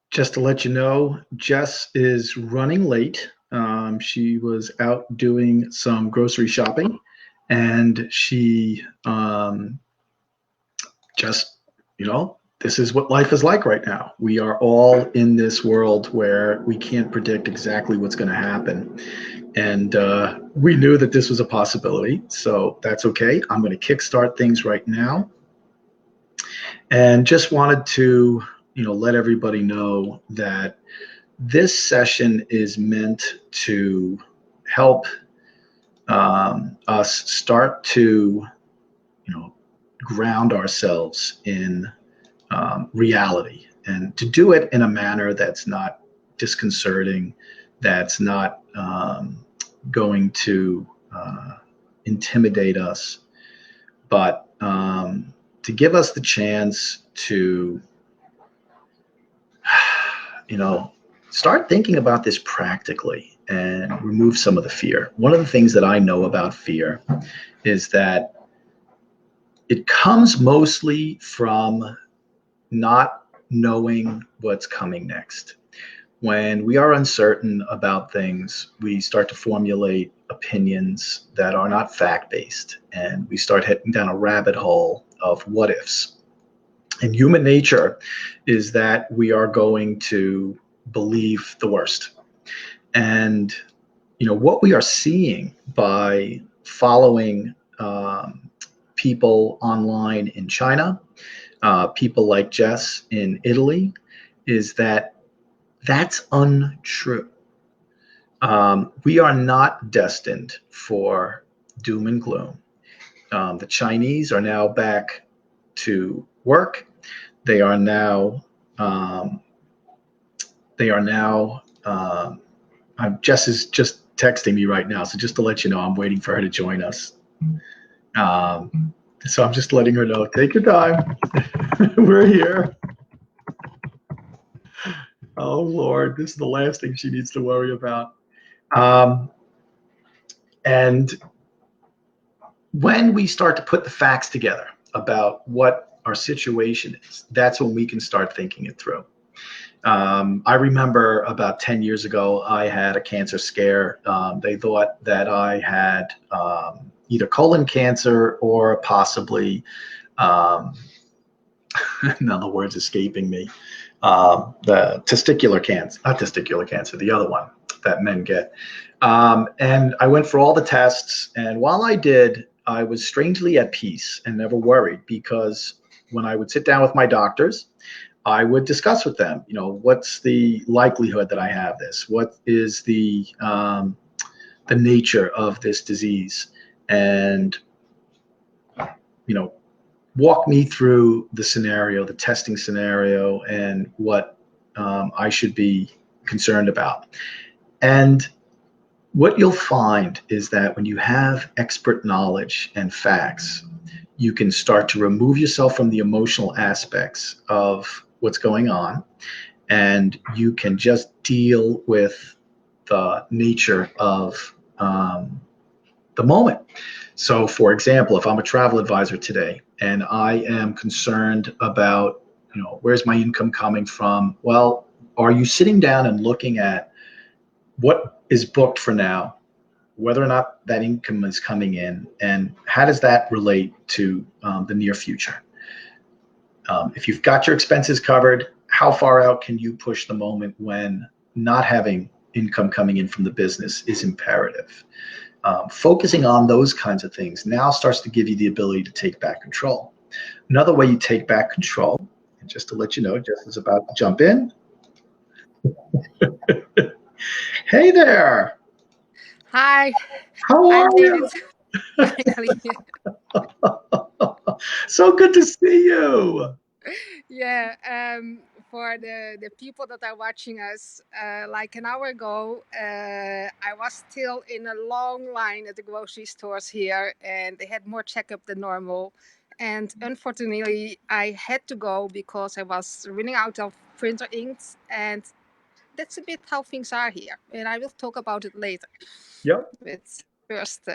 Just to let you know, Jess is running late. She was out doing some grocery shopping, and she just, this is what life is like right now. We are all in this world where we can't predict exactly what's going to happen. And we knew that this was a possibility, so that's okay. I'm going to kickstart things right now. And just wanted to, let everybody know that this session is meant to help us start to, ground ourselves in reality, and to do it in a manner that's not disconcerting, that's not going to intimidate us, but to give us the chance to, start thinking about this practically and remove some of the fear. One of the things that I know about fear is that it comes mostly from not knowing what's coming next. When we are uncertain about things, we start to formulate opinions that are not fact-based, and we start heading down a rabbit hole of what ifs. And human nature is that we are going to believe the worst. And, what we are seeing by following people online in China, people like Jess in Italy, is that that's untrue. We are not destined for doom and gloom. The Chinese are now back to work. They are now. They are now. Jess is just texting me right now, so just to let you know, I'm waiting for her to join us. So I'm just letting her know. Take your time. We're here. Oh Lord, this is the last thing she needs to worry about. And when we start to put the facts together about what our situation is, that's when we can start thinking it through. I remember about 10 years ago, I had a cancer scare. They thought that I had either colon cancer or possibly, now the word's escaping me, the testicular cancer, not testicular cancer, the other one that men get. And I went for all the tests. And while I did, I was strangely at peace and never worried, because when I would sit down with my doctors, I would discuss with them, what's the likelihood that I have this? What is the nature of this disease? And, walk me through the scenario, the testing scenario, and what I should be concerned about. And what you'll find is that when you have expert knowledge and facts, you can start to remove yourself from the emotional aspects of what's going on, and you can just deal with the nature of the moment. So, for example, if I'm a travel advisor today and I am concerned about, where's my income coming from? Well, are you sitting down and looking at what is booked for now, whether or not that income is coming in, and how does that relate to the near future? If you've got your expenses covered, how far out can you push the moment when not having income coming in from the business is imperative? Focusing on those kinds of things now starts to give you the ability to take back control. Another way you take back control, and just to let you know, Jess is about to jump in. Hey there. Hi, How I are made you? it finally. So good to see you. Yeah, for the people that are watching us, like an hour ago, I was still in a long line at the grocery stores here, and they had more checkup than normal. And unfortunately, I had to go because I was running out of printer inks, and that's a bit how things are here. And I will talk about it later. Yep. But first,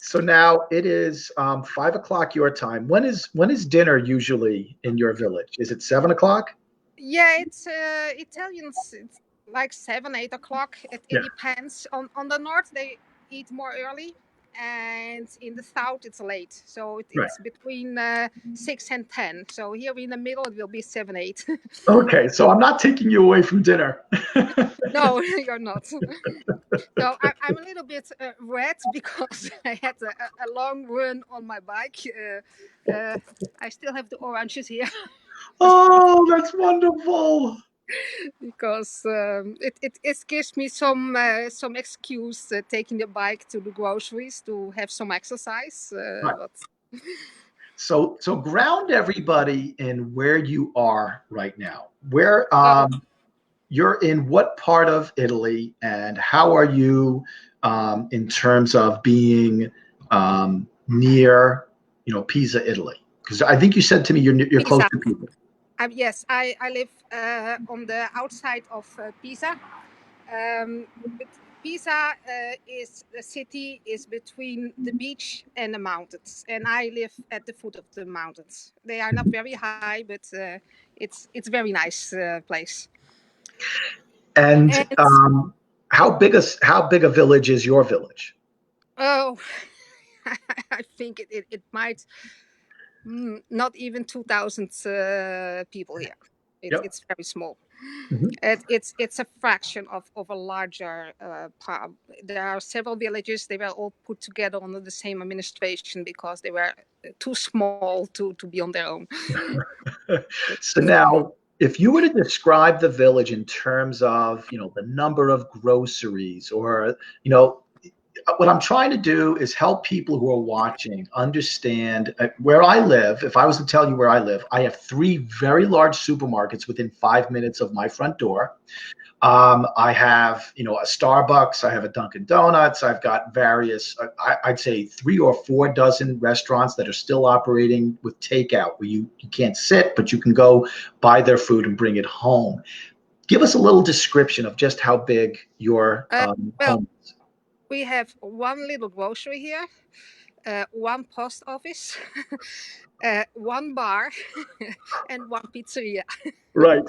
So now it is 5 o'clock your time. When is dinner usually in your village? Is it 7 o'clock? Yeah, it's Italians. It's like 7, 8 o'clock. It Yeah, depends. On the north, they eat more early, and in the south, it's late. So right. it's between 6 and 10. So here in the middle, it will be 7, 8. Okay, so I'm not taking you away from dinner. No, you're not. So I'm a little bit red because I had a long run on my bike. I still have the oranges here. Oh, that's wonderful. Because it gives me some excuse taking the bike to the groceries to have some exercise. Right. But So ground everybody in where you are right now. Where oh, you're in what part of Italy, and how are you in terms of being near, Pisa, Italy? Because I think you said to me you're close Pisa. to Pisa. Yes, I live on the outside of Pisa. But Pisa is the city is between the beach and the mountains, and I live at the foot of the mountains. They are not very high, but it's very nice place. And And how big a village is your village? oh, I think it might not even 2,000 people here. Yep. It's very small. Mhm. It's a fraction of a larger part. There are several villages. They were all put together under the same administration because they were too small to be on their own. So now, if you were to describe the village in terms of, the number of groceries, or, what I'm trying to do is help people who are watching understand where I live. If I was to tell you where I live, I have three very large supermarkets within 5 minutes of my front door. I have, a Starbucks. I have a Dunkin' Donuts. I've got various, I'd say 3 or 4 dozen restaurants that are still operating with takeout, where you can't sit, but you can go buy their food and bring it home. Give us a little description of just how big your Uh, well, home is. we have one little grocery here, one post office, one bar, and one pizzeria, Right.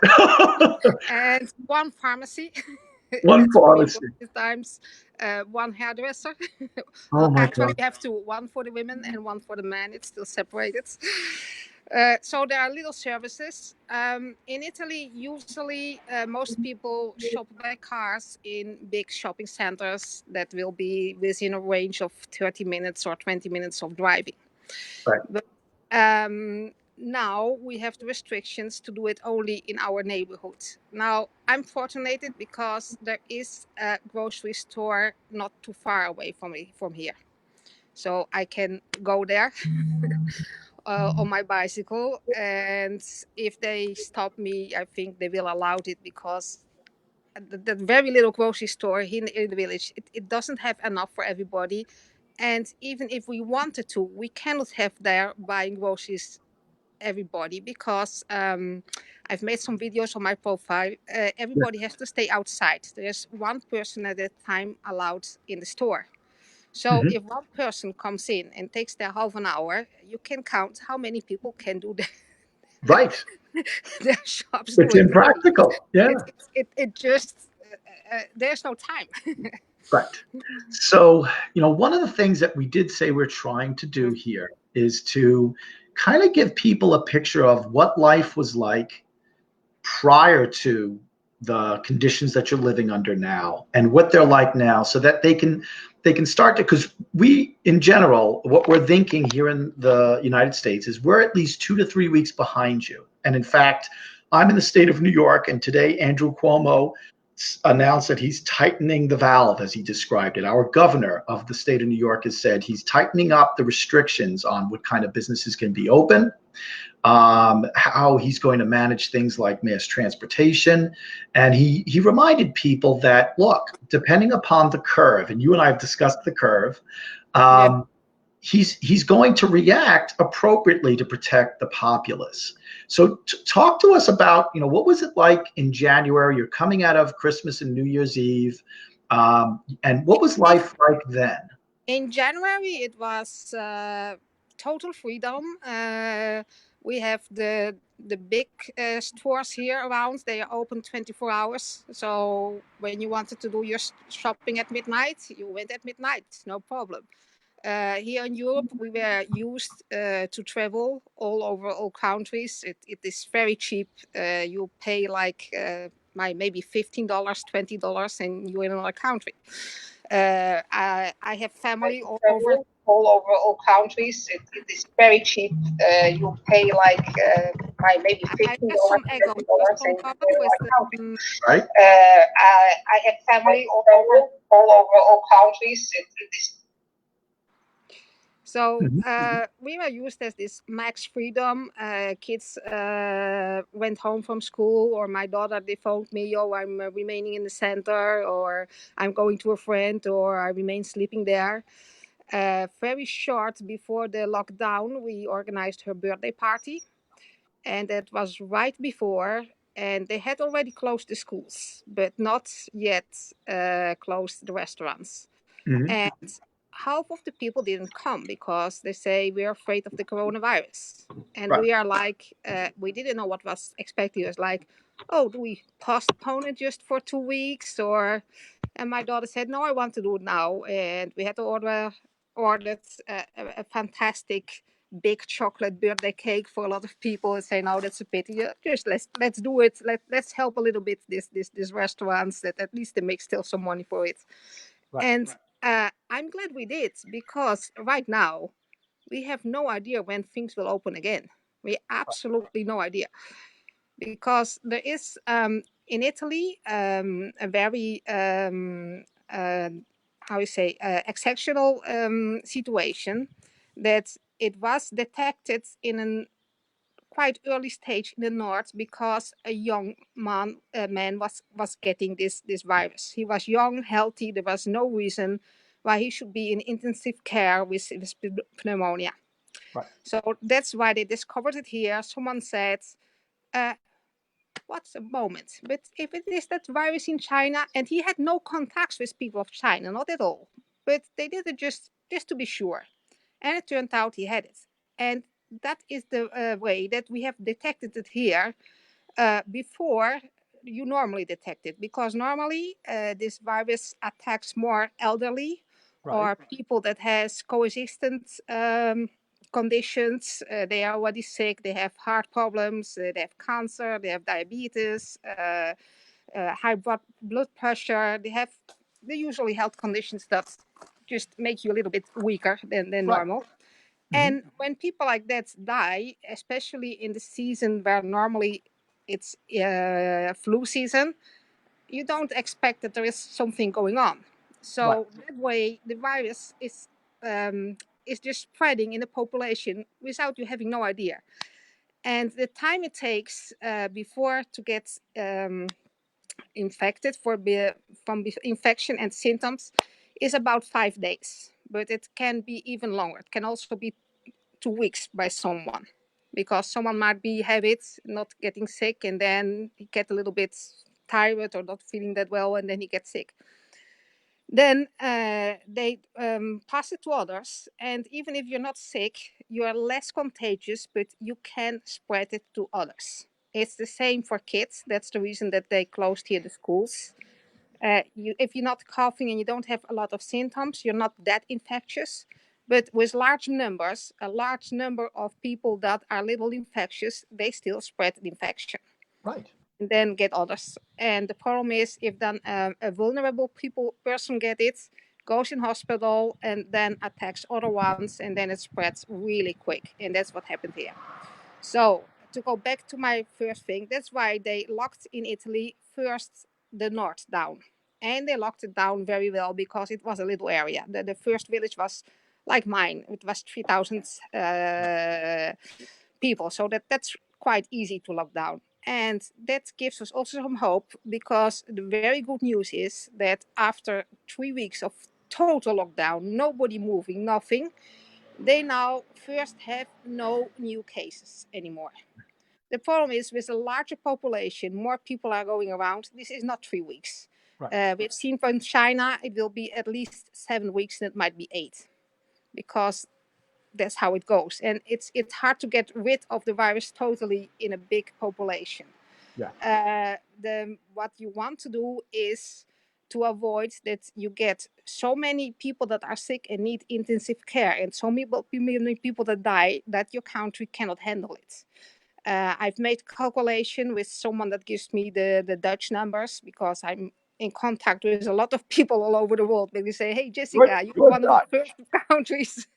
and one pharmacy. One At three pharmacy. times, one hairdresser. Oh my Actually, God. we have two: one for the women and one for the men. It's still separated. So there are little services. In Italy, usually most people shop by cars in big shopping centers that will be within a range of 30 minutes or 20 minutes of driving. Right. But now we have the restrictions to do it only in our neighborhood. Now I'm fortunate because there is a grocery store not too far away from here, so I can go there on my bicycle. And if they stop me, I think they will allow it because the very little grocery store here in the village, it doesn't have enough for everybody. And even if we wanted to, we cannot have there buying groceries everybody because I've made some videos on my profile. Yeah. Everybody has to stay outside. There's one person at a time allowed in the store. So Mhm. if one person comes in and takes their half an hour, you can count how many people can do Right. their shops It's during the day. impractical. Yeah. It just there's no time. Right. So, one of the things that we did say we're trying to do Mm, here is to kind of give people a picture of what life was like prior to the conditions that you're living under now, and what they're like now, so that they can start to, because we, in general, what we're thinking here in the United States is we're at least 2 to 3 weeks behind you. And in fact, I'm in the state of New York, and today Andrew Cuomo announced that he's tightening the valve, as he described it. Our governor of the state of New York has said he's tightening up the restrictions on what kind of businesses can be open, how he's going to manage things like mass transportation. And he reminded people that, look, depending upon the curve, and you and I have discussed the curve, yeah. um, he's going to react appropriately to protect the populace. So talk to us about, what was it like in January? You're coming out of Christmas and New Year's Eve, and what was In, life like then? in January, it was total freedom. We have the big stores here around, they are open 24 hours. So when you wanted to do your shopping at midnight, you went at midnight, no problem. Here in Europe, we were used to travel all over all countries. It is very cheap. You pay like maybe $15, $20, and you're in another country. I have family all over. All over all countries. It is very cheap. You pay like maybe I $15, have some echo. $20, and you're in another country. Right. I have family all over all countries. It is so we were used as this max freedom. Kids went home from school, or my daughter, they phoned me, oh, I'm remaining in the center, or I'm going to a friend, or I remain sleeping there. Very short before the lockdown, we organized her birthday party, and that was right before. And they had already closed the schools, but not yet closed the restaurants. Mm-hmm. And half of the people didn't come because they say we're afraid of the coronavirus. And right. We are like, we didn't know what was expecting us. Like, oh, do we postpone it just for 2 weeks? And my daughter said, no, I want to do it now. And we had to ordered a fantastic big chocolate birthday cake for a lot of people, and say, no, that's a pity. Just let's do it. Let's help a little bit this restaurants, that at least they make still some money for it. Right. And I'm glad we did, because right now we have no idea when things will open again. We absolutely no idea, because there is in Italy a very how you say exceptional situation, that it was detected in a quite early stage in the north, because a young man was getting this virus. He was young, healthy. There was no reason why he should be in intensive care with pneumonia. Right. So that's why they discovered it here. Someone said, what's a moment? But if it is that virus in China, and he had no contacts with people of China, not at all, but they did it just to be sure. And it turned out he had it. And that is the way that we have detected it here before you normally detect it. Because normally this virus attacks more elderly, right, or people that has coexistent conditions. They are already sick, they have heart problems, they have cancer, they have diabetes, high blood pressure. They usually health conditions that just make you a little bit weaker than right. normal. Mm-hmm. And when people like that die, especially in the season where normally it's flu season, you don't expect that there is something going on. So right. that way the virus is just spreading in the population without you having no idea. And the time it takes before to get infected from infection and symptoms is about 5 days, but it can be even longer. It can also be 2 weeks by someone, because someone might have it, not getting sick, and then he get a little bit tired or not feeling that well, and then he gets sick. Then they pass it to others, and even if you're not sick, you are less contagious, but you can spread it to others. It's the same for kids. That's the reason that they closed here the schools. If you're not coughing and you don't have a lot of symptoms, you're not that infectious. But with large numbers, a large number of people that are little infectious, they still spread the infection. Right. And then get others. And the problem is, if then a vulnerable person get it, goes in hospital, and then attacks other ones, and then it spreads really quick. And that's what happened here. So to go back to my first thing, that's why they locked in Italy first the north down. And they locked it down very well, because it was a little area. The first village was like mine. It was 3,000 people. So that's quite easy to lock down. And that gives us also some hope, because the very good news is that after 3 weeks of total lockdown, nobody moving, nothing, they now first have no new cases anymore. The problem is, with a larger population, more people are going around. This is not 3 weeks. Right. We've seen from China, it will be at least 7 weeks, and it might be 8, because that's how it goes. And it's hard to get rid of the virus totally in a big population. Yeah. The what you want to do is to avoid that you get so many people that are sick and need intensive care, and so many people that die that your country cannot handle it. I've made calculation with someone that gives me the Dutch numbers, because I'm in contact with a lot of people all over the world. They say, "Hey, You're, Jessica, you're you're one of the Dutch. first countries."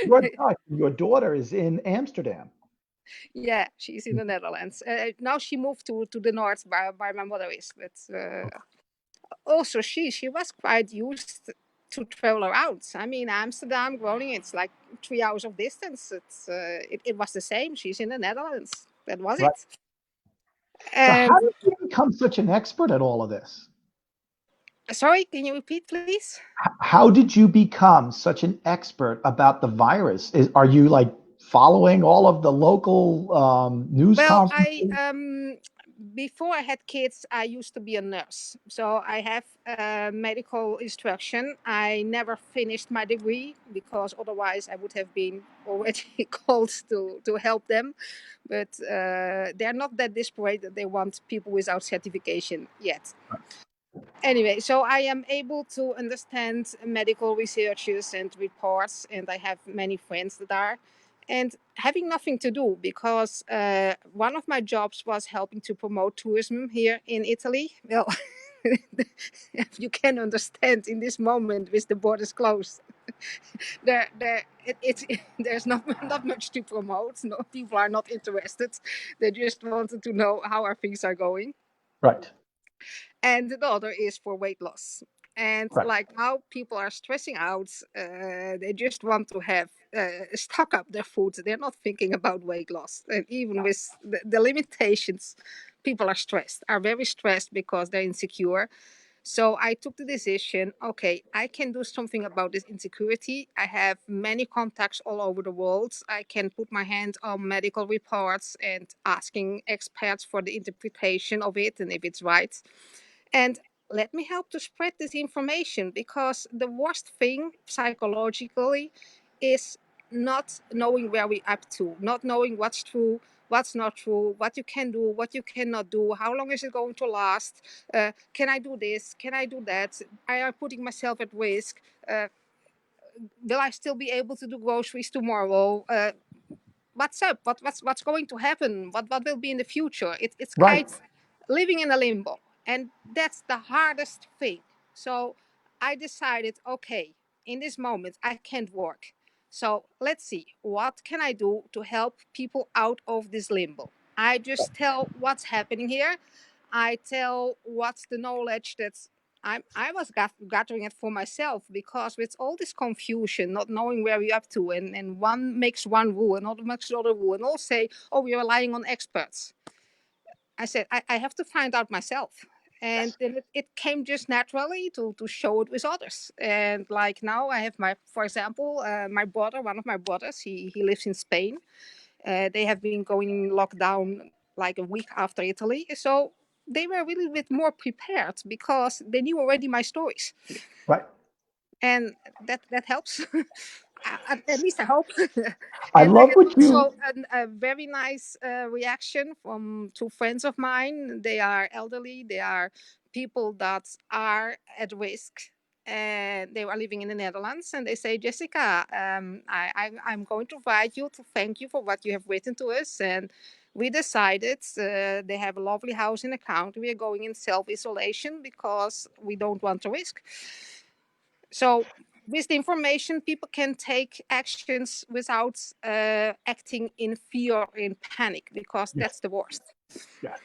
You're Dutch. Your daughter is in Amsterdam. Yeah, she's in the Netherlands. Now she moved to the north by my mother is, but also she was quite used to travel around. I mean, Amsterdam, Groningen, it's like 3 hours of distance. It was the same. She's in the Netherlands. That was Right. it. So And how did you become such an expert at all of this? sorry, can you repeat, please? How did you become such an expert about the virus? Are you like following all of the local news Well, I conferences? before I had kids, I used to be a nurse, so I have medical instruction. I never finished my degree because otherwise I would have been already called to help them. But they're not that desperate that they want people without certification yet. Anyway, so I am able to understand medical researches and reports, and I have many friends that are. And having nothing to do, because one of my jobs was helping to promote tourism here in Italy. Well, you can understand in this moment with the borders closed, there's not much to promote. No, people are not interested. They just wanted to know how our things are going. Right. And the other is for weight loss. And Right. like now, people are stressing out. They just want to have stock up their food. They're not thinking about weight loss. And even with the limitations, people are very stressed because they're insecure. So I took the decision, okay, I can do something about this insecurity. I have many contacts all over the world. I can put my hand on medical reports and asking experts for the interpretation of it and if it's right. And let me help to spread this information, because the worst thing psychologically is not knowing where we're up to, not knowing what's true, what's not true, what you can do, what you cannot do, how long is it going to last, can I do this, can I do that, I am putting myself at risk, uh, will I still be able to do groceries tomorrow, what's up, what's going to happen, what will be in the future. It's Right. kind living in a limbo, and that's the hardest thing. So I decided, okay, in this moment I can't work, so let's see what can I do to help people out of this limbo. I just tell what's happening here. I tell what's the knowledge that's I was gathering it for myself, because with all this confusion, not knowing where we're up to, and one makes one rule, another makes another rule, and all say, oh, we're relying on experts. I said, I have to find out myself. And Yes. then it came just naturally to show it with others. And like now, I have for example, my brother, one of my brothers, he lives in Spain. They have been going in lockdown like a week after Italy. So they were really a bit more prepared because they knew already my stories. Right. And that helps. At least I hope. I And I love had what you. also a very nice reaction from two friends of mine. They are elderly. They are people that are at risk, and they are living in the Netherlands. And they say, Jessica, I'm going to write you to thank you for what you have written to us. And we decided they have a lovely house in the country. We are going in self isolation because we don't want to risk. So with the information, people can take actions without acting in fear or in panic, because Yes. that's the worst. Yes.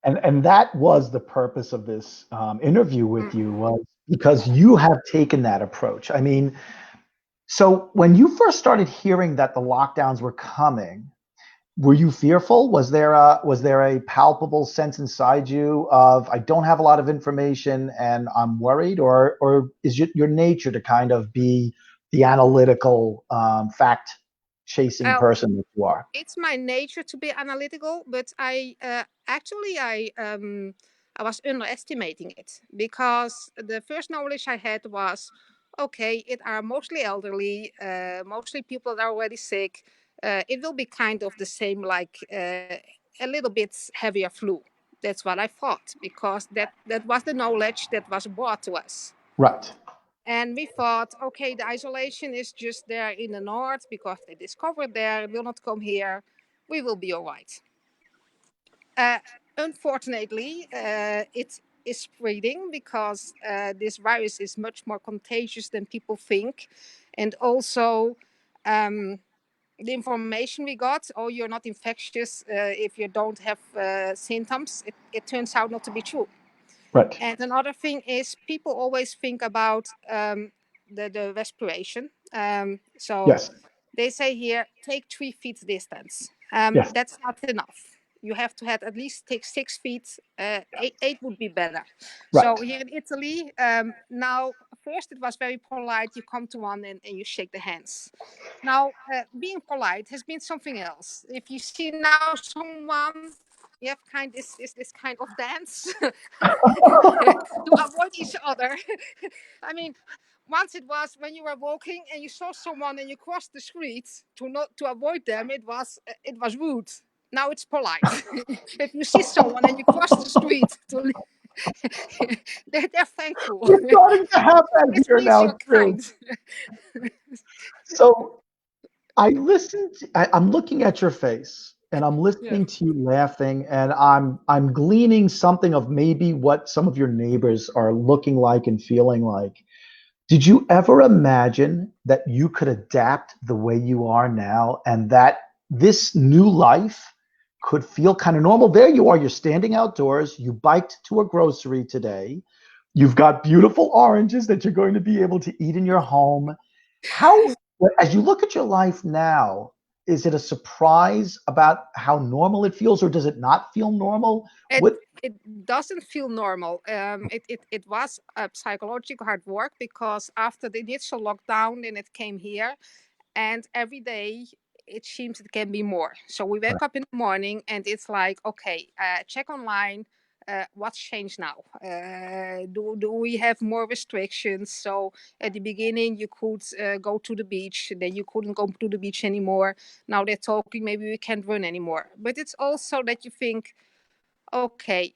And that was the purpose of this interview with you, was because you have taken that approach. I mean, so when you first started hearing that the lockdowns were coming, were you fearful? Was there a palpable sense inside you of, I don't have a lot of information and I'm worried, or is it your nature to kind of be the analytical, fact chasing Well, person that you are? it's my nature to be analytical, but I was underestimating it, because the first knowledge I had was, okay, it are mostly elderly, mostly people that are already sick. It will be kind of the same, like a little bit heavier flu. That's what I thought, because that was the knowledge that was brought to us. Right. And we thought, okay, the isolation is just there in the north because they discovered there, it will not come here. We will be all right. Uh, Unfortunately, it is spreading because this virus is much more contagious than people think. And also, um, the information we got, oh, you're not infectious if you don't have symptoms, it turns out not to be true. Right. And another thing is people always think about the respiration. So Yes. they say here, take 3 feet distance. Yes. That's not enough. You have to have at least take 6 feet. Eight would be better. So Right. here in Italy, now first it was very polite. You come to one and you shake the hands. Now, being polite has been something else. If you see now someone, you have this kind of dance to avoid each other. I mean, once it was when you were walking and you saw someone and you crossed the street to avoid them. It was rude. Now it's polite. If you see someone and you cross the street they're thankful. We're starting to have that It here means now you're too. kind. So I'm looking at your face and I'm Yeah. listening to you laughing and I'm gleaning something of maybe what some of your neighbors are looking like and feeling like. Did you ever imagine that you could adapt the way you are now and that this new life could feel kind of normal? There you are, you're standing outdoors, you biked to a grocery today, you've got beautiful oranges that you're going to be able to eat in your home. How, as you look at your life now, is it a surprise about how normal it feels, or does it not feel normal? it What? it doesn't feel normal. It was a psychological hard work because after the initial lockdown, then it came here, and every day it seems it can be more. So we wake up in the morning and it's like, okay, check online. What's changed now? Do we have more restrictions? So at the beginning you could go to the beach, then you couldn't go to the beach anymore. Now they're talking maybe we can't run anymore. But it's also that you think, okay,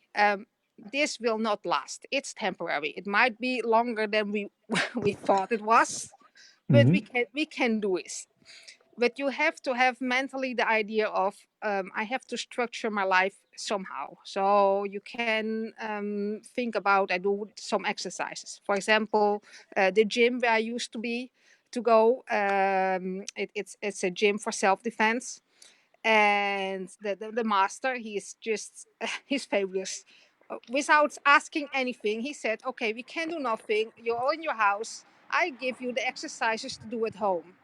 this will not last. It's temporary. It might be longer than we we thought it was, but we Mhm. can do it. But you have to have mentally the idea of I have to structure my life somehow. So you can think about, I do some exercises. For example, the gym where I used to go. It's a gym for self defense, and the master, he's just he's fabulous. Without asking anything, he said, okay, we can do nothing, you're all in your house, I give you the exercises to do at home.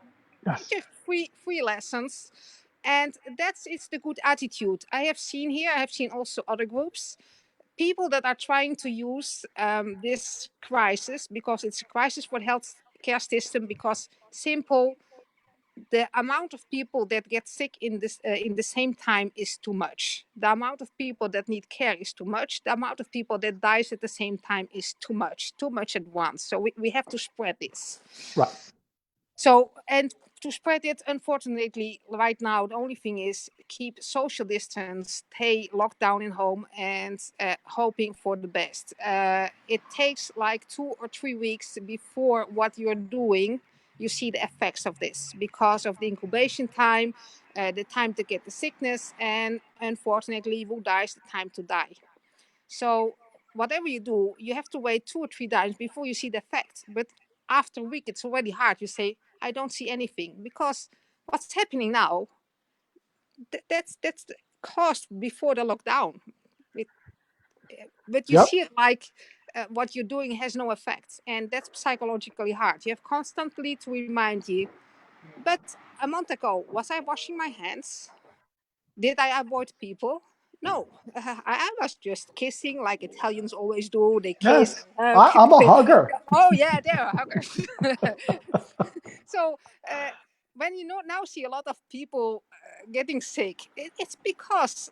Yes. Just free lessons. And that's it's the good attitude I have seen here. I have seen also other groups, people that are trying to use this crisis, because it's a crisis for the health care system, because simple, the amount of people that get sick in the same time is too much. The amount of people that need care is too much. The amount of people that dies at the same time is too much at once. So we have to spread this. Right. So, and to spread it, unfortunately, right now, the only thing is keep social distance, stay locked down in home, and hoping for the best. It takes like 2 or 3 weeks before what you're doing, you see the effects of this because of the incubation time, the time to get the sickness, and unfortunately, who dies, the time to die. So whatever you do, you have to wait 2 or 3 times before you see the effect. But after a week, it's already hard. You say, I don't see anything because what's happening now, that's the cost before the lockdown. It, but you Yep. see it like what you're doing has no effect. And that's psychologically hard. You have constantly to remind you. But a month ago, was I washing my hands? Did I avoid people? No, I was just kissing like Italians always do. They kiss. Yes. I'm a hugger. Oh yeah, they are huggers. So uh, when you now see a lot of people getting sick, it's because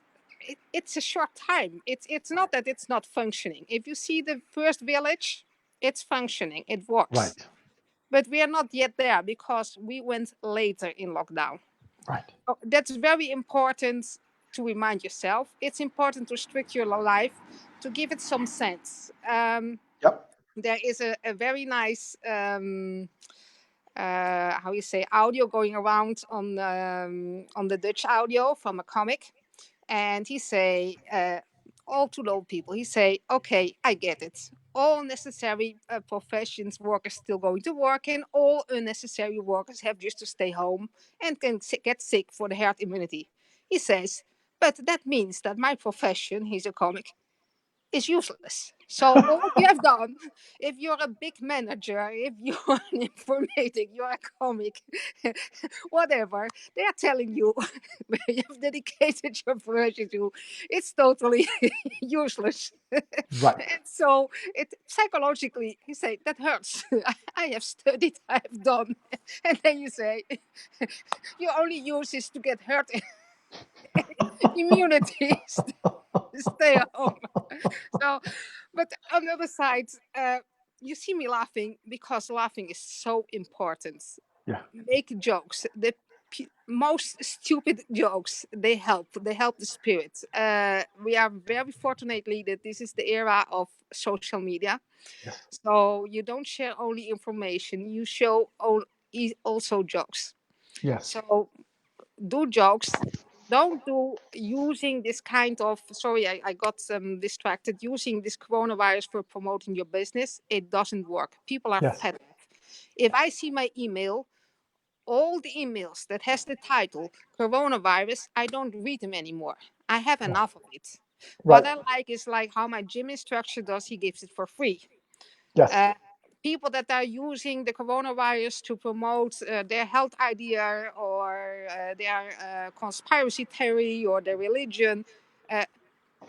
it's a short time. It's not that it's not functioning. If you see the first village, it's functioning. It works. Right. But we are not yet there because we went later in lockdown. Right. Oh, that's very important to remind yourself. It's important to structure your life, to give it some sense. Yep. There is a very nice how you say audio going around on the Dutch audio from a comic, and he say all to the old people. He say, "Okay, I get it. All necessary professions workers still going to work, and all unnecessary workers have just to stay home and can get sick for the herd immunity." He says, "But that means that my profession," he's a comic, "is useless. So all you have done, if you're a big manager, if you're an informatic, you're a comic, whatever, they are telling you you have dedicated your profession to, it's totally useless." Right. And so it psychologically, you say that hurts. I have studied, I have done, and then you say your only use is to get hurt immunity. Stay home. So, but on the other side, you see me laughing because laughing is so important. Yeah. Make jokes. The most stupid jokes, they help. They help the spirit. We are very fortunately that this is the era of social media. Yes. So you don't share only information. You show also jokes. Yes. So do jokes. Don't do using this kind of, sorry, I got distracted, using this coronavirus for promoting your business. It doesn't work. People are Yes. fed up. If I see my email, all the emails that has the title coronavirus, I don't read them anymore. I have Right. enough of it. What Right. I like is like how my gym instructor does, he gives it for free. Yes. uh, People that are using the coronavirus to promote their health idea or their conspiracy theory or their religion, uh,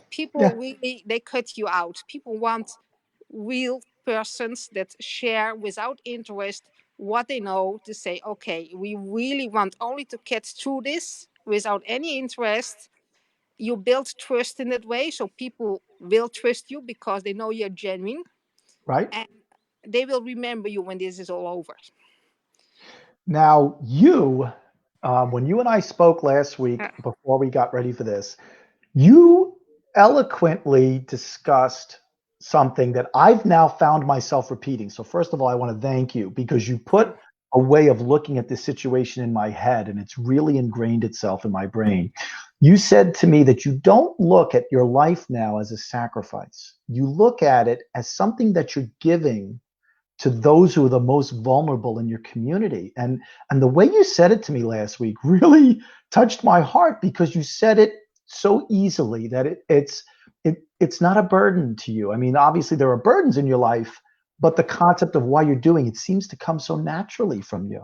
people Yeah. really, they cut you out. People want real persons that share without interest what they know, to say, okay, we really want only to get through this without any interest. You build trust in that way, so people will trust you because they know you're genuine, Right. and they will remember you when this is all over. Now, when you and I spoke last week before we got ready for this, you eloquently discussed something that I've now found myself repeating. So, first of all, I want to thank you because you put a way of looking at this situation in my head and it's really ingrained itself in my brain. You said to me that you don't look at your life now as a sacrifice, you look at it as something that you're giving to those who are the most vulnerable in your community. And the way you said it to me last week really touched my heart because you said it so easily that it's not a burden to you. I mean, obviously there are burdens in your life, but the concept of why you're doing it seems to come so naturally from you.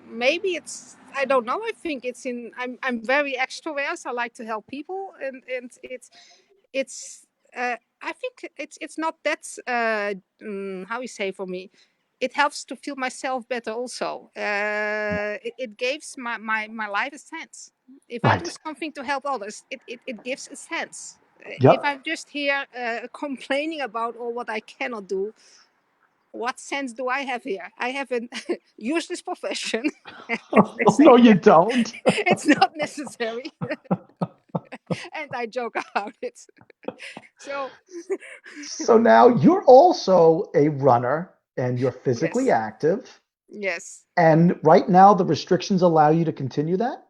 Maybe it's, I don't know. I think it's in, I'm very extrovert. So I like to help people, and it's I think it's not that how you say, for me it helps to feel myself better also. It gives my life a sense. If I do Right. something to help others, it gives a sense. If Yep. I'm just here complaining about all what I cannot do, what sense do I have here? I have a useless profession, as they No, say you here. don't. It's not necessary, and I joke about it. So, So now you're also a runner and you're physically yes, active. yes. And right now, the restrictions allow you to continue that?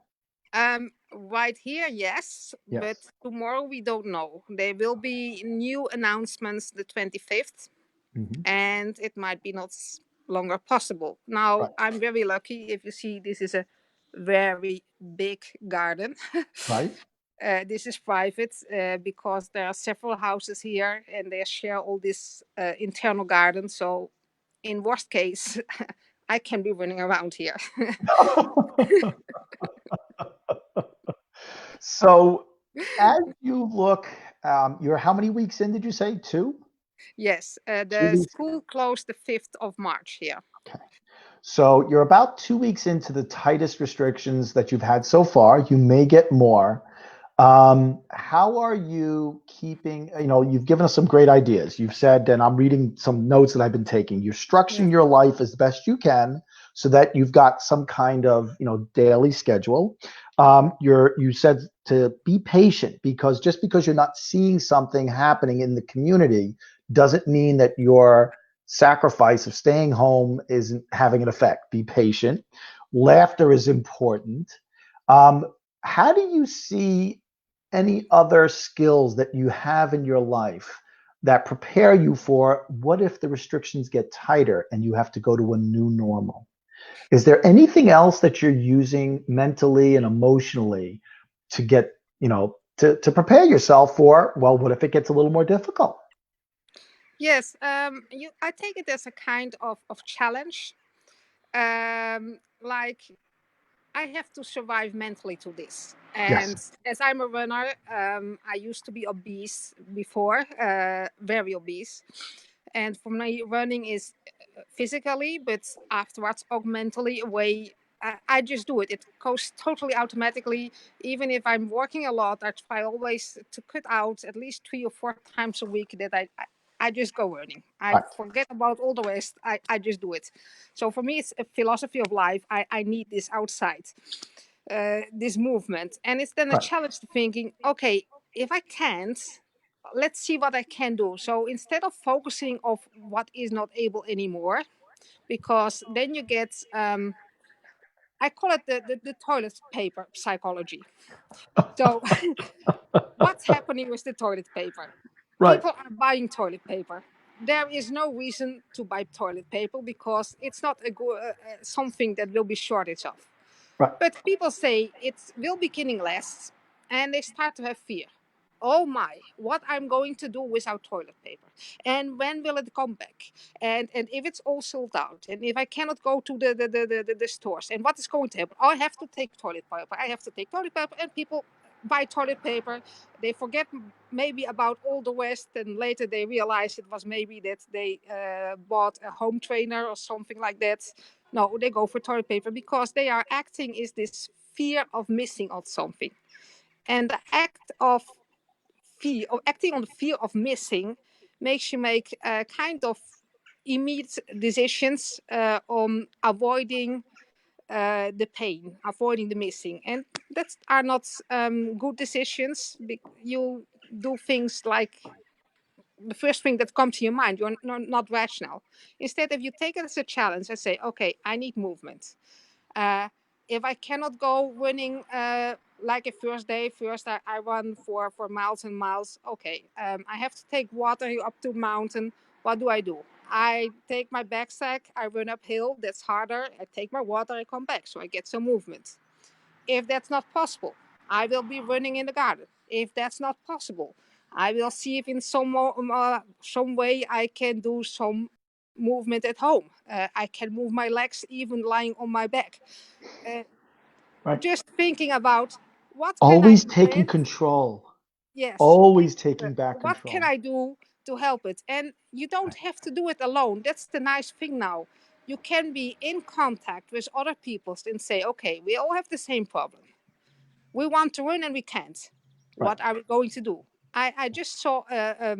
Right here, yes, but Yes. tomorrow we don't know. There will be new announcements the 25th, Hmm. and it might be not longer possible. Now, Right. I'm very lucky. If you see, this is a very big garden. Right. This is private because there are several houses here and they share all this internal garden. So, in worst case, I can be running around here. So, as you look, you're how many weeks in, did you say? Two? Yes, Two the weeks. school closed the 5th of March here. Okay. So, you're about 2 weeks into the tightest restrictions that you've had so far. You may get more. How are you keeping, you've given us some great ideas. You've said, and I'm reading some notes that I've been taking, you're Yeah. structuring your life as best you can so that you've got some kind of, daily schedule. You said to be patient because just because you're not seeing something happening in the community doesn't mean that your sacrifice of staying home isn't having an effect. Be patient. Laughter is important. Um, how do you see any other skills that you have in your life that prepare you for what if the restrictions get tighter and you have to go to a new normal? Is there anything else that you're using mentally and emotionally to get, to prepare yourself for, well, what if it gets a little more difficult? Yes. I take it as a kind of challenge. Like I have to survive mentally to this. Yes. And as I'm a runner, I used to be obese before, very obese. And for me, running is physically, but afterwards, also mentally a way. I just do it. It goes totally automatically. Even if I'm working a lot, I try always to cut out at least 3 or 4 times a week that I just go running. I Right. forget about all the rest. I just do it. So for me, it's a philosophy of life. I need this outside, this movement. And it's then a Right. challenge to thinking, okay, if I can't, let's see what I can do. So instead of focusing of what is not able anymore, because then you get, I call it the toilet paper psychology. So what's happening with the toilet paper? Right. People are buying toilet paper. There is no reason to buy toilet paper because it's not something that will be shortage of. Right. But people say it will be getting less, and they start to have fear. Oh my, what I'm going to do without toilet paper, and when will it come back, and if it's all sold out, and if I cannot go to the stores, and what is going to happen? I have to take toilet paper. I have to take toilet paper, and people buy toilet paper. They forget maybe about all the rest, and later they realize it was maybe that they bought a home trainer or something like that. No, they go for toilet paper because they are acting is this fear of missing out something. And the act of fear, of acting on the fear of missing, makes you make kind of immediate decisions on avoiding the pain, avoiding the missing. And that are not good decisions. You do things like the first thing that comes to your mind. You're not rational. Instead, if you take it as a challenge and say, okay, I need movement. Uh, if I cannot go running like a first I run for miles and miles. Okay, I have to take water up to the mountain. What do? I take my backpack, I run uphill. That's harder. I take my water, I come back. So I get some movement. If that's not possible, I will be running in the garden. If that's not possible, I will see if in some way I can do some movement at home. I can move my legs even lying on my back. Uh, Right. just thinking about what can I Always do taking it? control. Yes. Always taking back What can control. I do to help it? And you don't Right. have to do it alone. That's the nice thing now. You can be in contact with other people and say, okay, we all have the same problem. We want to run and we can't. Right. What are we going to do? I just saw a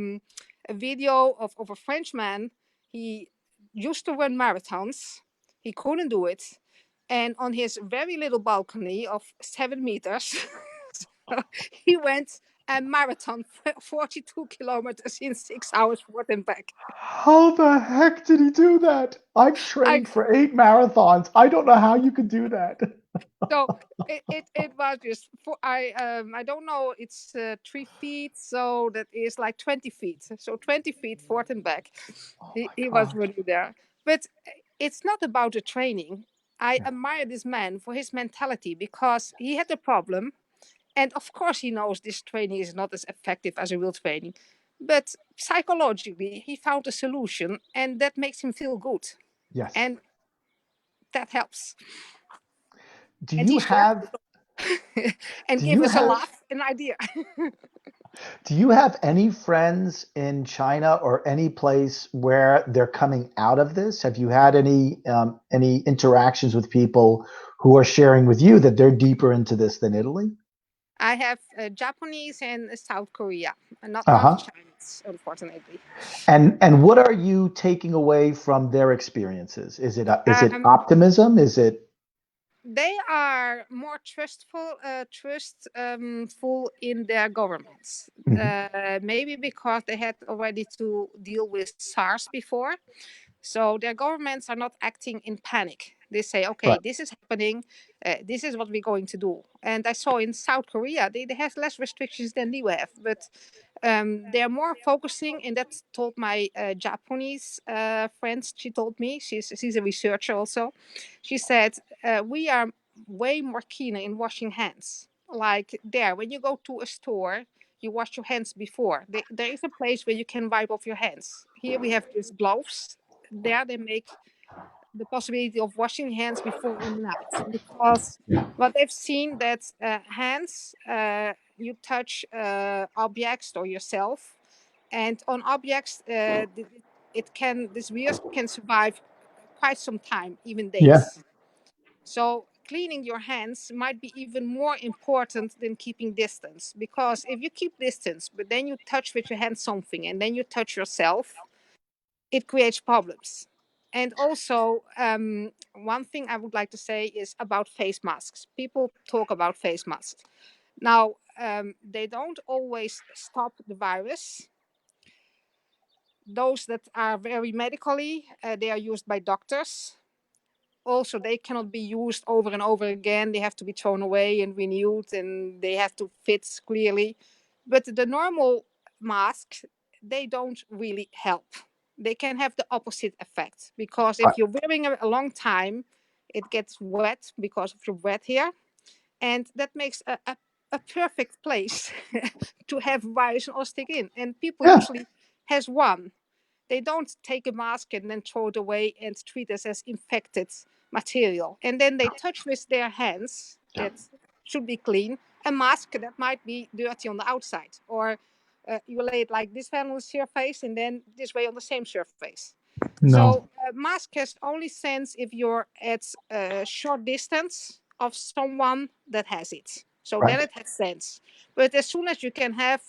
video of a French man. He used to run marathons. He couldn't do it. And on his very little balcony of 7 meters, he went a marathon, 42 kilometers in 6 hours forth and back. How the heck did he do that? I've I trained for 8 marathons. I don't know how you could do that. So it was just for I don't know, it's 3 feet, so that is like 20 feet, so 20 feet forth and back. Oh He my was God. really there, but it's not about the training. I Yeah. admire this man for his mentality because he had a problem, and of course he knows this training is not as effective as a real training, but psychologically he found a solution, and that makes him feel good, Yes. and that helps. Do And you he shared have and do give you us a have laugh, an idea. do you have any friends in China or any place where they're coming out of this? Have you had any interactions with people who are sharing with you that they're deeper into this than Italy? I have Japanese and South Korea, not Uh-huh. Chinese, unfortunately. And what are you taking away from their experiences? Is it Um, optimism? Is it they are more trustful in their governments. Mhm. Maybe because they had already to deal with SARS before. So their governments are not acting in panic. They say, okay, Right. this is happening. This is what we're going to do. And I saw in South Korea, they have less restrictions than we have, but they're more focusing. And that told my Japanese friend. She told me she's a researcher also. She said we are way more keener in washing hands. Like there, when you go to a store, you wash your hands before. There is a place where you can wipe off your hands. Here we have just gloves. There they make the possibility of washing hands before in and out, because what they've seen that hands you touch objects or yourself, and on objects it can this virus can survive quite some time, even Yeah. days. So cleaning your hands might be even more important than keeping distance, because if you keep distance but then you touch with your hand something and then you touch yourself, it creates problems. And also, one thing I would like to say is about face masks. People talk about face masks. Now, they don't always stop the virus. Those that are very medically, they are used by doctors. Also, they cannot be used over and over again. They have to be thrown away and renewed, and they have to fit clearly. But the normal masks, they don't really help. They can have the opposite effect, because Right. if you're wearing a long time, it gets wet because of your wet hair, and that makes a perfect place to have virus or stick in. And people Yeah. usually has one. They don't take a mask and then throw it away and treat us as infected material. And then they touch with their hands that should be clean a mask that might be dirty on the outside. Or you lay it like this way on the surface and then this way on the same surface. So No. a mask has only sense if you're at a short distance of someone that has it. So then Right. it has sense. But as soon as you can have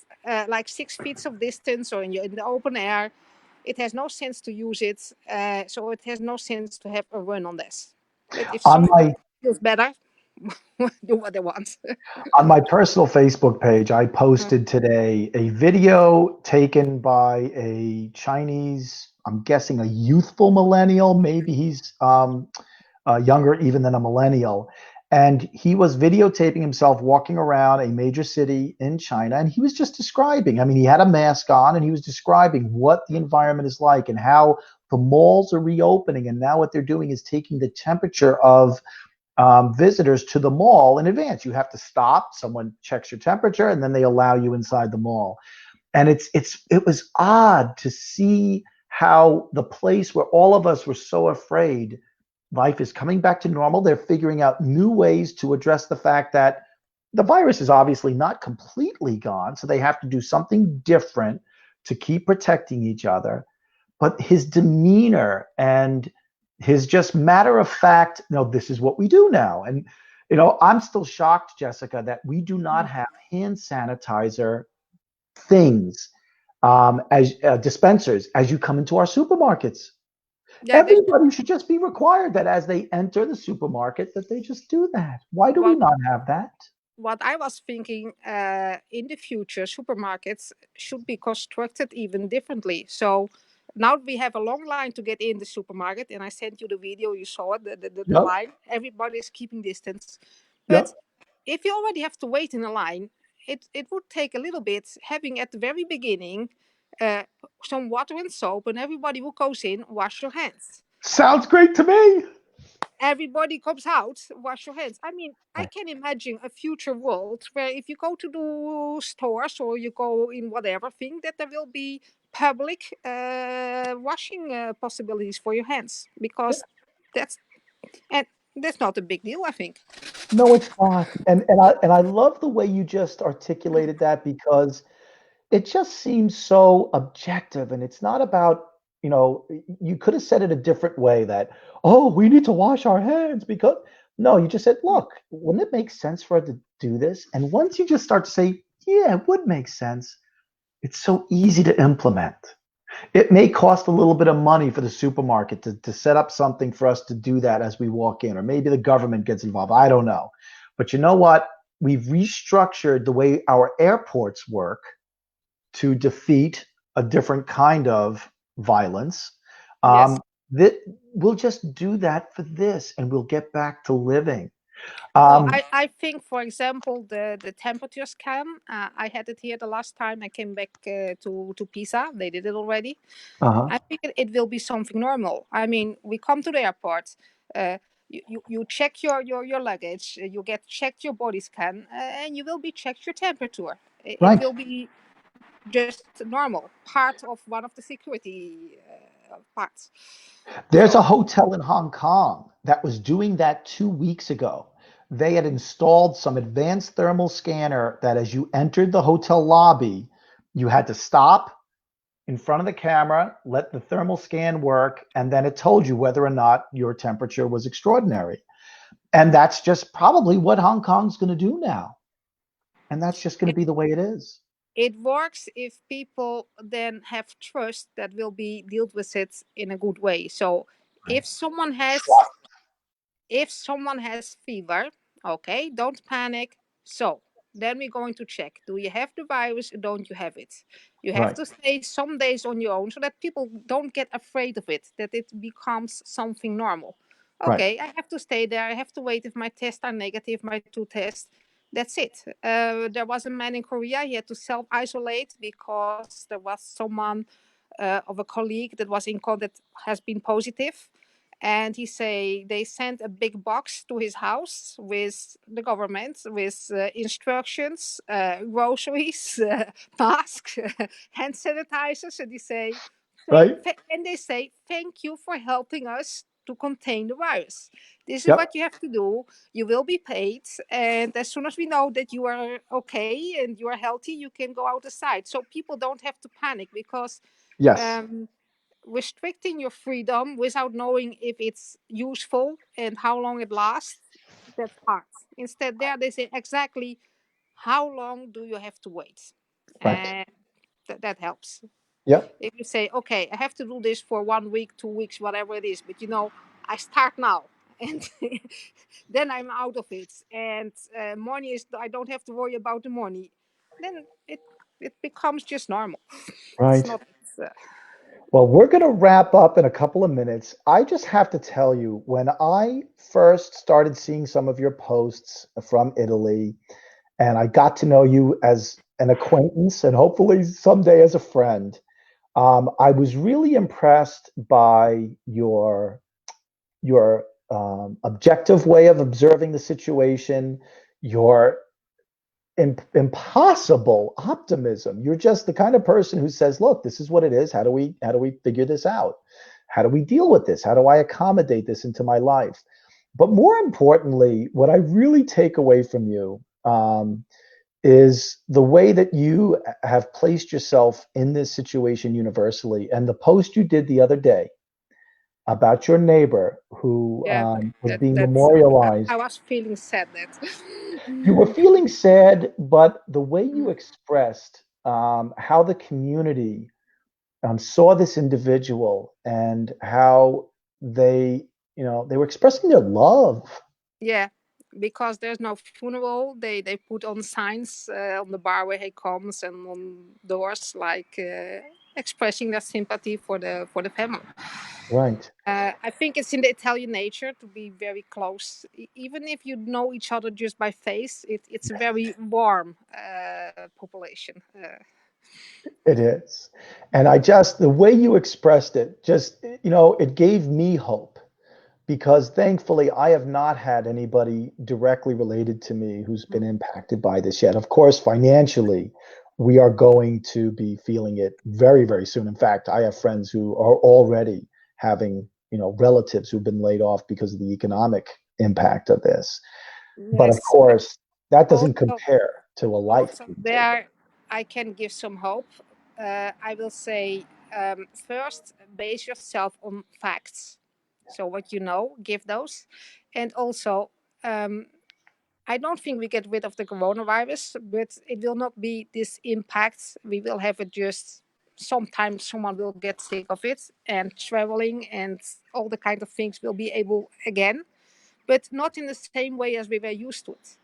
like 6 feet of distance or in the open air, it has no sense to use it. So it has no sense to have a run on this. But if On someone my feels better, do what they want. on my personal Facebook page, I posted today a video taken by a Chinese, I'm guessing a youthful millennial. Maybe he's younger even than a millennial. And he was videotaping himself walking around a major city in China. And he was just describing, I mean, he had a mask on and he was describing what the environment is like and how the malls are reopening. And now what they're doing is taking the temperature of visitors to the mall in advance. You have to stop, someone checks your temperature, and then they allow you inside the mall. And it was odd to see how the place where all of us were so afraid life is coming back to normal. They're figuring out new ways to address the fact that the virus is obviously not completely gone, so they have to do something different to keep protecting each other. But his demeanor and his just matter of fact, no, this is what we do now. And, I'm still shocked, Jessica, that we do not have hand sanitizer things as dispensers as you come into our supermarkets. Yeah, they should. Everybody should just be required that as they enter the supermarket that they just do that. Why do we What not have that? what I was thinking in the future, supermarkets should be constructed even differently. So now we have a long line to get in the supermarket, and I sent you the video. You saw it, the Yep. line. Everybody is keeping distance, but Yep. if you already have to wait in a line, it would take a little bit having at the very beginning uh, some water and soap, and everybody who goes in wash your hands. Sounds great to me. Everybody comes out, wash your hands. I mean, I Right. can imagine a future world where if you go to the stores or you go in whatever thing, that there will be public washing possibilities for your hands, because that's and that's not a big deal, I think. No, it's not. And I love the way you just articulated that because it just seems so objective and it's not about, you could have said it a different way that, oh, we need to wash our hands because No, you just said, look, wouldn't it make sense for her to do this? And once you just start to say, yeah, it would make sense, it's so easy to implement. It may cost a little bit of money for the supermarket to set up something for us to do that as we walk in, or maybe the government gets involved. I don't know. But you know what? We've restructured the way our airports work to defeat a different kind of violence. Yes. That we'll just do that for this and we'll get back to living. No, Um, I think, for example, the temperature scan, I had it here the last time I came back to Pisa. They did it already. uh-huh, I think it will be something normal. I mean, we come to the airport, uh, you check your luggage, you get checked your body scan, and you will be checked your temperature. It right. will be just normal, part of one of the security parts. There's a So, hotel in Hong Kong that was doing that 2 weeks ago. They had installed some advanced thermal scanner that as you entered the hotel lobby, you had to stop in front of the camera, let the thermal scan work, and then it told you whether or not your temperature was extraordinary. And that's just probably what Hong Kong's going to do now. And that's just going to it, be the way it is. it works if people then have trust that will be dealt with it in a good way. So, Right. if someone has Trust. if someone has fever, okay, don't panic. So then we're going to check, do you have the virus or don't you have it? You have Right. to stay some days on your own so that people don't get afraid of it, that it becomes something normal. Right. Okay, I have to stay there, I have to wait if my tests are negative, my two tests. That's it. There was a man in Korea, he had to self isolate because there was someone of a colleague that was in contact has been positive, and he say they sent a big box to his house with the government with instructions, groceries, masks, hand sanitizers, and they say Right. thank you for helping us to contain the virus. This is Yep. what you have to do. You will be paid, and as soon as we know that you are okay and you are healthy, you can go outside. So people don't have to panic because Yes. um, restricting your freedom without knowing if it's useful and how long it lasts, that's hard. Instead, there they say exactly how long do you have to wait, Right. and that helps. Yep. If you say, okay, I have to do this for 1 week, 2 weeks, whatever it is, but I start now, and then I'm out of it, and money is, I don't have to worry about the money, then it becomes just normal. It's Right. not. Uh, Well, we're going to wrap up in a couple of minutes. I just have to tell you, when I first started seeing some of your posts from Italy, and I got to know you as an acquaintance and hopefully someday as a friend, I was really impressed by your objective way of observing the situation, your impossible optimism. You're just the kind of person who says, "Look, this is what it is. How do we figure this out? How do we deal with this? How do I accommodate this into my life?" But more importantly, what I really take away from you is the way that you have placed yourself in this situation universally. And the post you did the other day about your neighbor who yeah, was being that's I memorialized. was feeling sad that You were feeling sad, but the way you Mm, expressed how the community saw this individual and how they were expressing their love. yeah, because there's no funeral, they put on signs on the bar where he comes and on doors like expressing their sympathy for the family. Right. I think it's in the Italian nature to be very close, even if you know each other just by face. It's a very warm population. It is. And the way you expressed it, it gave me hope because thankfully I have not had anybody directly related to me who's been impacted by this yet. Of course, financially, we are going to be feeling it very, very soon. In fact, I have friends who are already having, relatives who've been laid off because of the economic impact of this. But of Yes, but course, that doesn't also compare to a life also being taken. there I can give some hope. I will say, first base yourself on facts, so what you know, give those, and also um, I don't think we get rid of the coronavirus, but it will not be this impact. We will have it just sometimes someone will get sick of it, and traveling and all the kind of things will be able again, but not in the same way as we were used to it.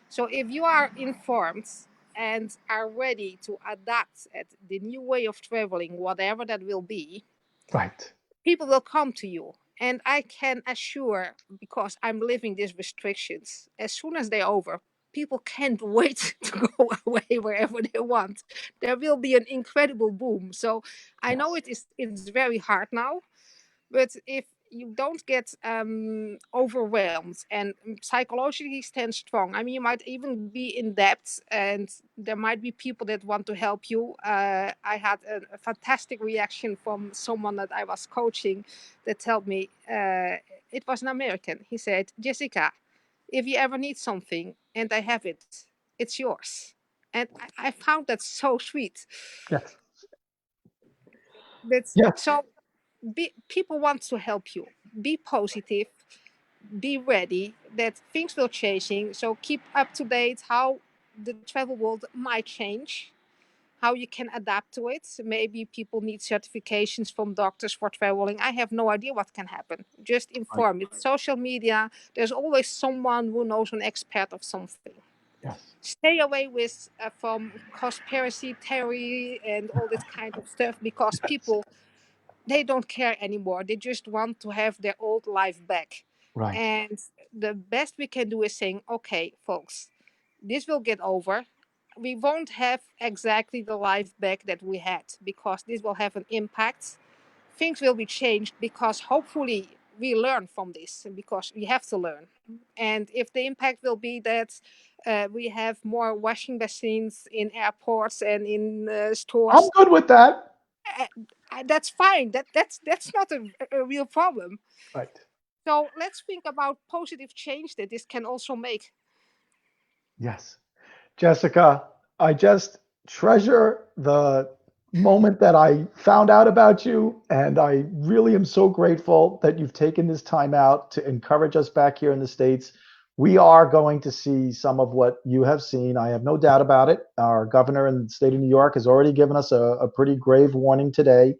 So if you are informed and are ready to adapt at the new way of traveling, whatever that will be, Right. people will come to you. And I can assure, because I'm living these restrictions, as soon as they're over, people can't wait to go away wherever they want. There will be an incredible boom. So I know Yes. it's very hard now, but if you don't get overwhelmed and psychologically stand strong, I mean, you might even be in debt, and there might be people that want to help you. I had a fantastic reaction from someone that I was coaching that told me, it was an American. He said, Jessica, if you ever need something and I have it, it's yours. And I found that so sweet. Yes. But Yes. so people want to help you. Be positive, be ready that things will changing. So keep up to date how the travel world might change, how you can adapt to it. Maybe people need certifications from doctors for traveling. I have no idea what can happen. Just Right. inform. With social media, there's always someone who knows, an expert of something. Yes. Stay away with from conspiracy theory and all this kind of stuff, because Yes. people, they don't care anymore. They just want to have their old life back. Right. And the best we can do is saying, okay, folks, this will get over. We won't have exactly the life back that we had, because this will have an impact. Things will be changed because hopefully we learn from this, because we have to learn. And if the impact will be that we have more washing machines in airports and in I'm stores, good with that. uh, that's fine. That's not a real problem. Right. So let's think about positive change that this can also make. Yes. Jessica, I just treasure the moment that I found out about you, and I really am so grateful that you've taken this time out to encourage us back here in the States. We are going to see some of what you have seen. I have no doubt about it. Our governor in the state of New York has already given us a pretty grave warning today.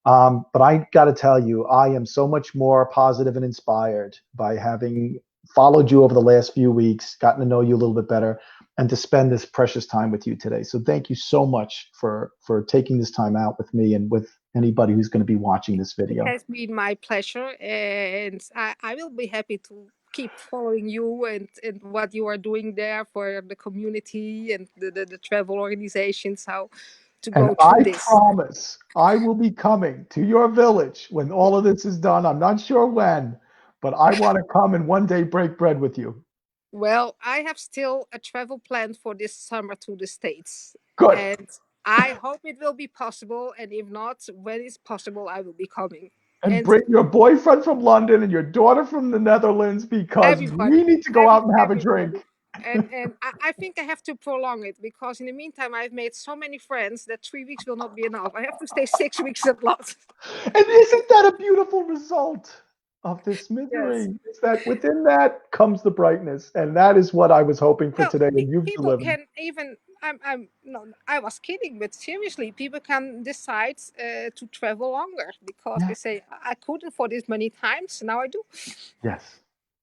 But I got to tell you, I am so much more positive and inspired by having followed you over the last few weeks, gotten to know you a little bit better, and to spend this precious time with you today. So thank you so much for taking this time out with me and with anybody who's going to be watching this It video. has been my pleasure, and I will be happy to keep following you and what you are doing there for the community and the travel organizations, how to And go I through this. promise I will be coming to your village when all of this is done. I'm not sure when, but I want to come and one day break bread with you. Well, I have still a travel plan for this summer to the States, Good. and I hope it will be possible. And if not, when it's possible, I will be coming. And And bring your boyfriend from London and your daughter from the Netherlands because we everybody, need to go out and have a everybody. drink. And I think I have to prolong it, because in the meantime I've made so many friends that 3 weeks will not be enough. I have to stay 6 weeks at last. And isn't that a beautiful result of this Yes. misery? Is that within that comes the brightness. And that is what I was hoping for Well, today, and you've people delivered. can even. I'm no. I was kidding, but seriously, people can decide to travel longer, because they Yeah. say I couldn't for this many times. Now I do. Yes.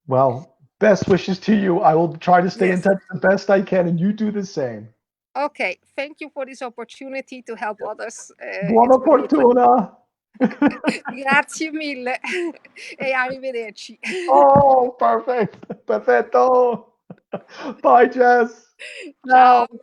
Well, best wishes to you. I will try to stay in Yes. touch the best I can, and you do the same. Okay. Thank you for this opportunity to help others. It's Buona for me a pleasure. fortuna. Grazie mille e arrivederci. Oh, perfect. Perfetto. Bye, Jess. Ciao. Ciao.